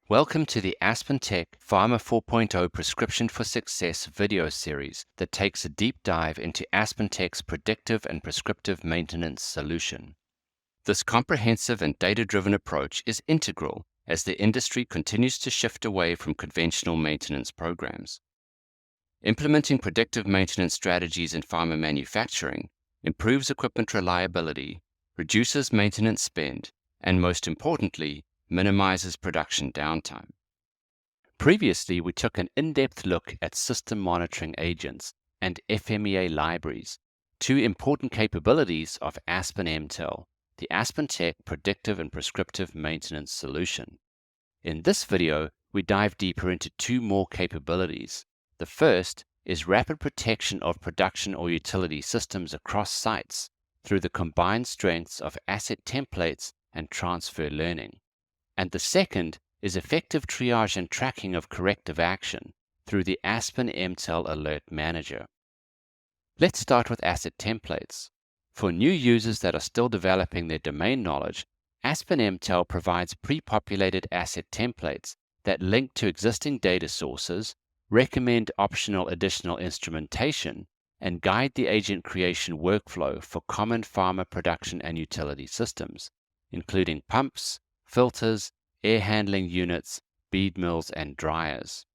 Welcome to the AspenTech Pharma 4.0 Prescription for Success video series that takes a deep dive into AspenTech's predictive and prescriptive maintenance solution. This comprehensive and data-driven approach is integral as the industry continues to shift away from conventional maintenance programs. Implementing predictive maintenance strategies in pharma manufacturing improves equipment reliability, reduces maintenance spend, and most importantly, minimizes production downtime. Previously, we took an in-depth look at system monitoring agents and FMEA libraries, two important capabilities of Aspen Mtell, the AspenTech predictive and prescriptive maintenance solution. In this video, we dive deeper into two more capabilities. The first is rapid protection of production or utility systems across sites through the combined strengths of asset templates and transfer learning. And the second is effective triage and tracking of corrective action through the Aspen Mtell Alert Manager. Let's start with asset templates. For new users that are still developing their domain knowledge, Aspen Mtell provides prepopulated asset templates that link to existing data sources, recommend optional additional instrumentation, and guide the agent creation workflow for common pharma production and utility systems, including pumps, filters, air handling units, bead mills, and dryers.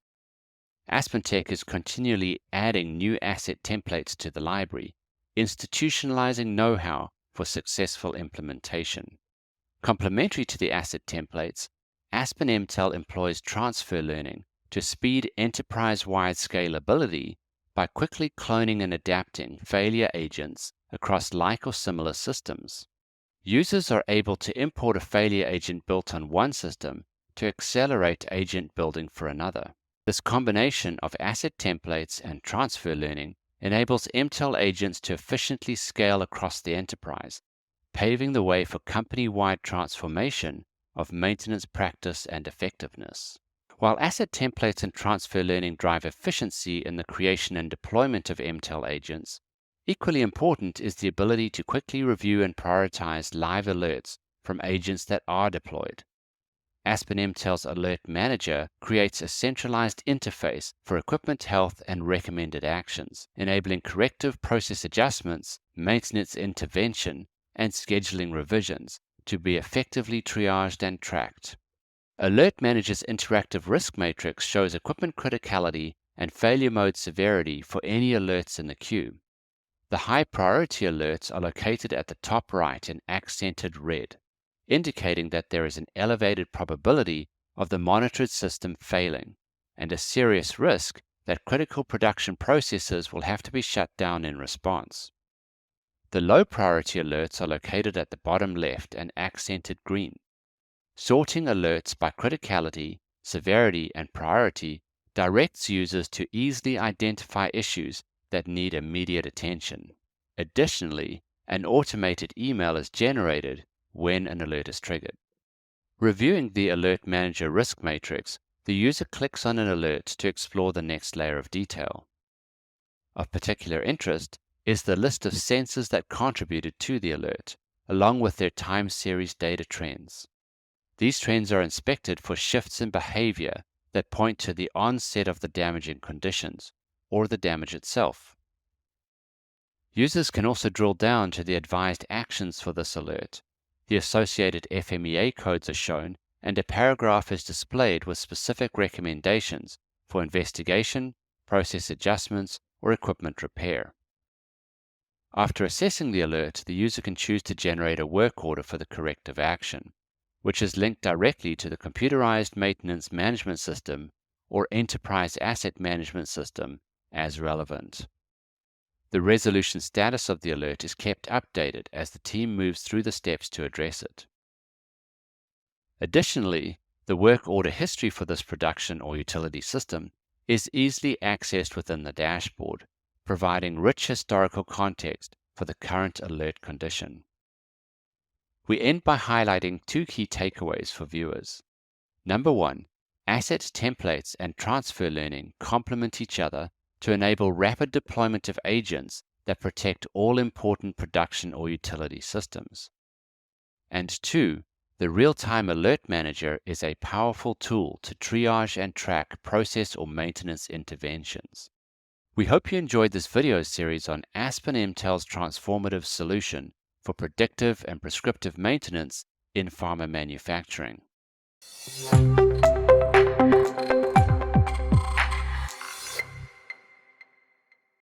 AspenTech is continually adding new asset templates to the library, institutionalizing know-how for successful implementation. Complementary to the asset templates, Aspen Mtell employs transfer learning to speed enterprise-wide scalability by quickly cloning and adapting failure agents across like or similar systems. Users are able to import a failure agent built on one system to accelerate agent building for another. This combination of asset templates and transfer learning enables Mtell agents to efficiently scale across the enterprise, paving the way for company-wide transformation of maintenance practice and effectiveness. While asset templates and transfer learning drive efficiency in the creation and deployment of Mtell agents, equally important is the ability to quickly review and prioritize live alerts from agents that are deployed. Aspen Mtell's Alert Manager creates a centralized interface for equipment health and recommended actions, enabling corrective process adjustments, maintenance intervention, and scheduling revisions to be effectively triaged and tracked. Alert Manager's interactive risk matrix shows equipment criticality and failure mode severity for any alerts in the queue. The high priority alerts are located at the top right in accented red, indicating that there is an elevated probability of the monitored system failing and a serious risk that critical production processes will have to be shut down in response. The low priority alerts are located at the bottom left and accented green. Sorting alerts by criticality, severity, and priority directs users to easily identify issues that need immediate attention. Additionally, an automated email is generated when an alert is triggered. Reviewing the Alert Manager risk matrix, the user clicks on an alert to explore the next layer of detail. Of particular interest is the list of sensors that contributed to the alert, along with their time series data trends. These trends are inspected for shifts in behavior that point to the onset of the damaging conditions or the damage itself. Users can also drill down to the advised actions for this alert. The associated FMEA codes are shown, and a paragraph is displayed with specific recommendations for investigation, process adjustments, or equipment repair. After assessing the alert, the user can choose to generate a work order for the corrective action, which is linked directly to the computerized maintenance management system or enterprise asset management system as relevant. The resolution status of the alert is kept updated as the team moves through the steps to address it. Additionally, the work order history for this production or utility system is easily accessed within the dashboard, providing rich historical context for the current alert condition. We end by highlighting two key takeaways for viewers. Number one, asset templates and transfer learning complement each other to enable rapid deployment of agents that protect all important production or utility systems. And 2, the Real-Time Alert Manager is a powerful tool to triage and track process or maintenance interventions. We hope you enjoyed this video series on Aspen Mtell's transformative solution for predictive and prescriptive maintenance in pharma manufacturing.